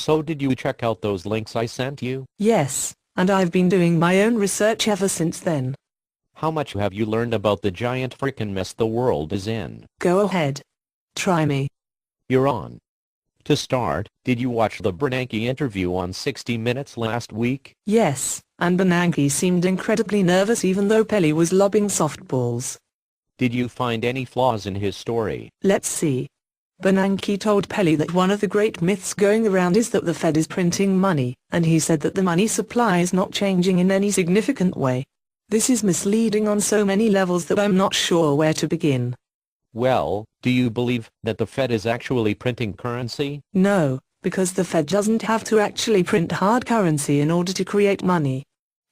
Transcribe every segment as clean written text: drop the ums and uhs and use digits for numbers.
So did you check out those links I sent you? Yes, and I've been doing my own research ever since then. How much have you learned about the giant frickin' mess the world is in? Go ahead. Try me. You're on. To start, did you watch the Bernanke interview on 60 Minutes last week? Yes, and Bernanke seemed incredibly nervous even though Pelé was lobbing softballs. Did you find any flaws in his story? Let's see. Bernanke told Pelé that one of the great myths going around is that the Fed is printing money, and he said that the money supply is not changing in any significant way. This is misleading on so many levels that I'm not sure where to begin. Well, do you believe that the Fed is actually printing currency? No, because the Fed doesn't have to actually print hard currency in order to create money.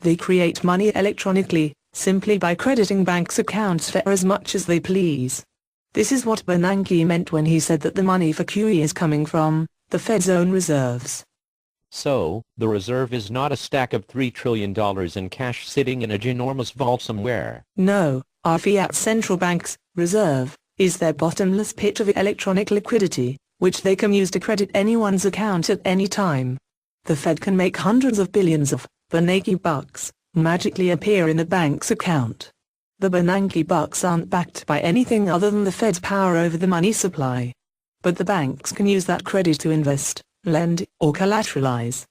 They create money electronically, simply by crediting banks' accounts for as much as they please. This is what Bernanke meant when he said that the money for QE is coming from the Fed's own reserves. So, the reserve is not a stack of $3 trillion in cash sitting in a ginormous vault somewhere. No, our fiat central bank's reserve is their bottomless pit of electronic liquidity, which they can use to credit anyone's account at any time. The Fed can make hundreds of billions of Bernanke bucks magically appear in a bank's account. The Bernanke bucks aren't backed by anything other than the Fed's power over the money supply. But the banks can use that credit to invest, lend, or collateralize.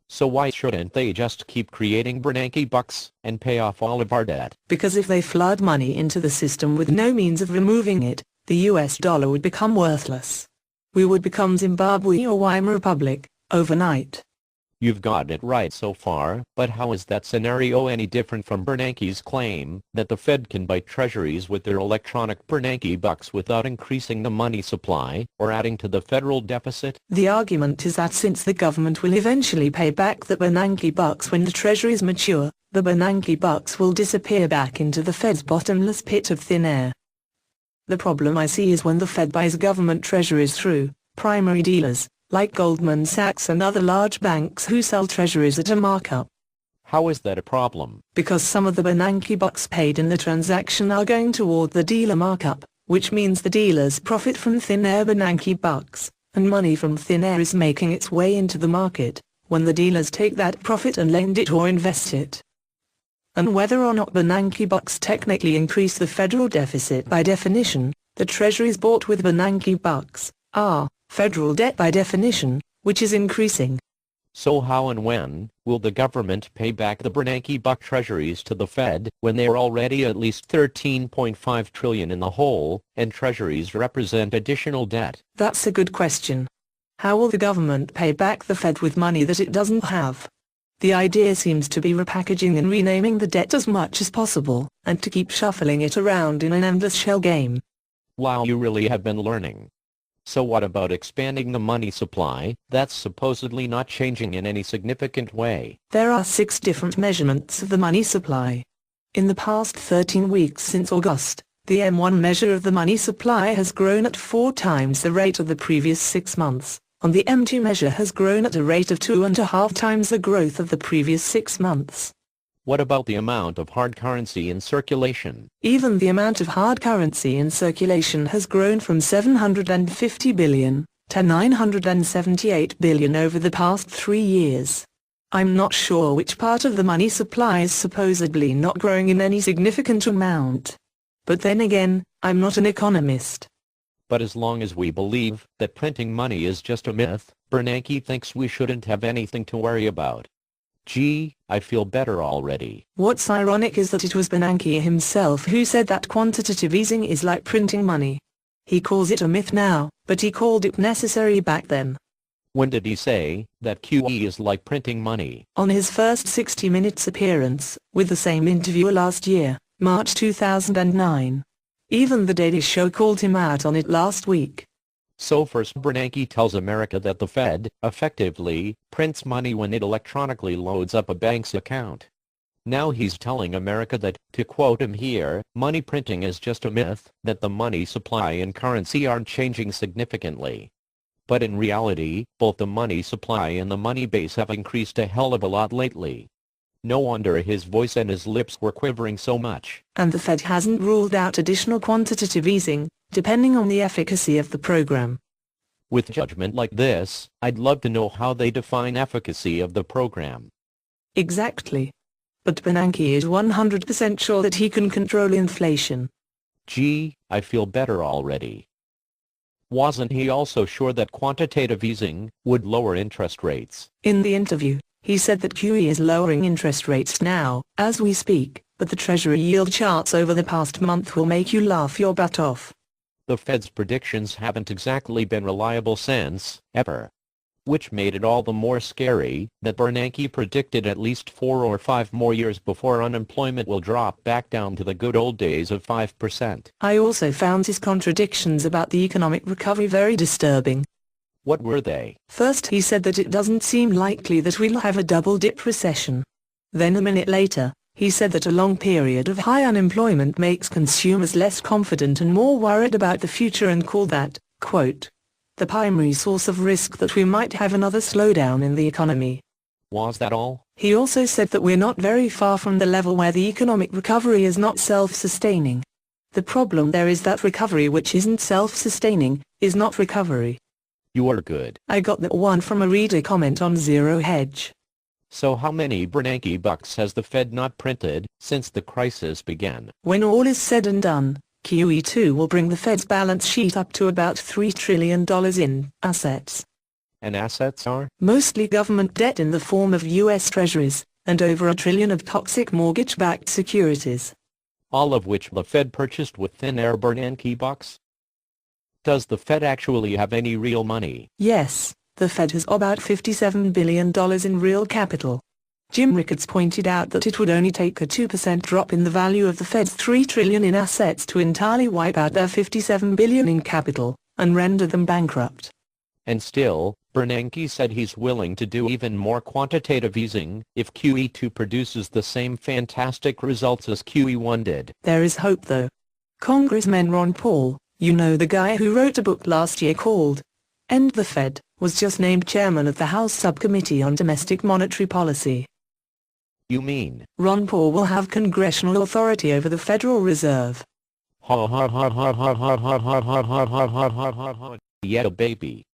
So why shouldn't they just keep creating Bernanke bucks and pay off all of our debt? Because if they flood money into the system with no means of removing it, the US dollar would become worthless. We would become Zimbabwe or Weimar Republic, overnight. You've got it right so far, but how is that scenario any different from Bernanke's claim that the Fed can buy treasuries with their electronic Bernanke bucks without increasing the money supply or adding to the federal deficit? The argument is that since the government will eventually pay back the Bernanke bucks when the treasuries mature, the Bernanke bucks will disappear back into the Fed's bottomless pit of thin air. The problem I see is when the Fed buys government treasuries through primary dealers, like Goldman Sachs and other large banks who sell treasuries at a markup. How is that a problem? Because some of the Bernanke bucks paid in the transaction are going toward the dealer markup, which means the dealers profit from thin air Bernanke bucks, and money from thin air is making its way into the market, when the dealers take that profit and lend it or invest it. And whether or not Bernanke bucks technically increase the federal deficit by definition, the treasuries bought with Bernanke bucks are federal debt by definition, which is increasing. So how and when will the government pay back the Bernanke buck treasuries to the Fed when they are already at least $13.5 trillion in the hole, and treasuries represent additional debt? That's a good question. How will the government pay back the Fed with money that it doesn't have? The idea seems to be repackaging and renaming the debt as much as possible, and to keep shuffling it around in an endless shell game. Wow, you really have been learning. So what about expanding the money supply? That's supposedly not changing in any significant way. There are 6 different measurements of the money supply. In the past 13 weeks since August, the M1 measure of the money supply has grown at 4 times the rate of the previous 6 months, and the M2 measure has grown at a rate of 2.5 times the growth of the previous 6 months. What about the amount of hard currency in circulation? Even the amount of hard currency in circulation has grown from 750 billion to 978 billion over the past 3 years. I'm not sure which part of the money supply is supposedly not growing in any significant amount. But then again, I'm not an economist. But as long as we believe that printing money is just a myth, Bernanke thinks we shouldn't have anything to worry about. Gee, I feel better already. What's ironic is that it was Bernanke himself who said that quantitative easing is like printing money. He calls it a myth now, but he called it necessary back then. When did he say that QE is like printing money? On his first 60 Minutes appearance, with the same interviewer last year, March 2009. Even the Daily Show called him out on it last week. So first Bernanke tells America that the Fed, effectively, prints money when it electronically loads up a bank's account. Now he's telling America that, to quote him here, money printing is just a myth, that the money supply and currency aren't changing significantly. But in reality, both the money supply and the money base have increased a hell of a lot lately. No wonder his voice and his lips were quivering so much. And the Fed hasn't ruled out additional quantitative easing, depending on the efficacy of the program. With judgment like this, I'd love to know how they define efficacy of the program. Exactly. But Bernanke is 100% sure that he can control inflation. Gee, I feel better already. Wasn't he also sure that quantitative easing would lower interest rates? In the interview, he said that QE is lowering interest rates now, as we speak, but the Treasury yield charts over the past month will make you laugh your butt off. The Fed's predictions haven't exactly been reliable since, ever. Which made it all the more scary that Bernanke predicted at least 4 or 5 more years before unemployment will drop back down to the good old days of 5%. I also found his contradictions about the economic recovery very disturbing. What were they? First he said that it doesn't seem likely that we'll have a double-dip recession. Then a minute later, he said that a long period of high unemployment makes consumers less confident and more worried about the future and called that, quote, the primary source of risk that we might have another slowdown in the economy. Was that all? He also said that we're not very far from the level where the economic recovery is not self-sustaining. The problem there is that recovery which isn't self-sustaining, is not recovery. You are good. I got that one from a reader comment on Zero Hedge. So how many Bernanke bucks has the Fed not printed since the crisis began? When all is said and done, QE2 will bring the Fed's balance sheet up to about $3 trillion in assets. And assets are? Mostly government debt in the form of U.S. treasuries, and over $1 trillion of toxic mortgage-backed securities. All of which the Fed purchased with thin-air Bernanke bucks? Does the Fed actually have any real money? Yes, the Fed has about $57 billion in real capital. Jim Rickards pointed out that it would only take a 2% drop in the value of the Fed's $3 trillion in assets to entirely wipe out their $57 billion in capital, and render them bankrupt. And still, Bernanke said he's willing to do even more quantitative easing if QE2 produces the same fantastic results as QE1 did. There is hope though. Congressman Ron Paul, you know the guy who wrote a book last year called End the Fed, was just named chairman of the House Subcommittee on Domestic Monetary Policy. You mean? Ron Paul will have congressional authority over the Federal Reserve. Yeah, baby.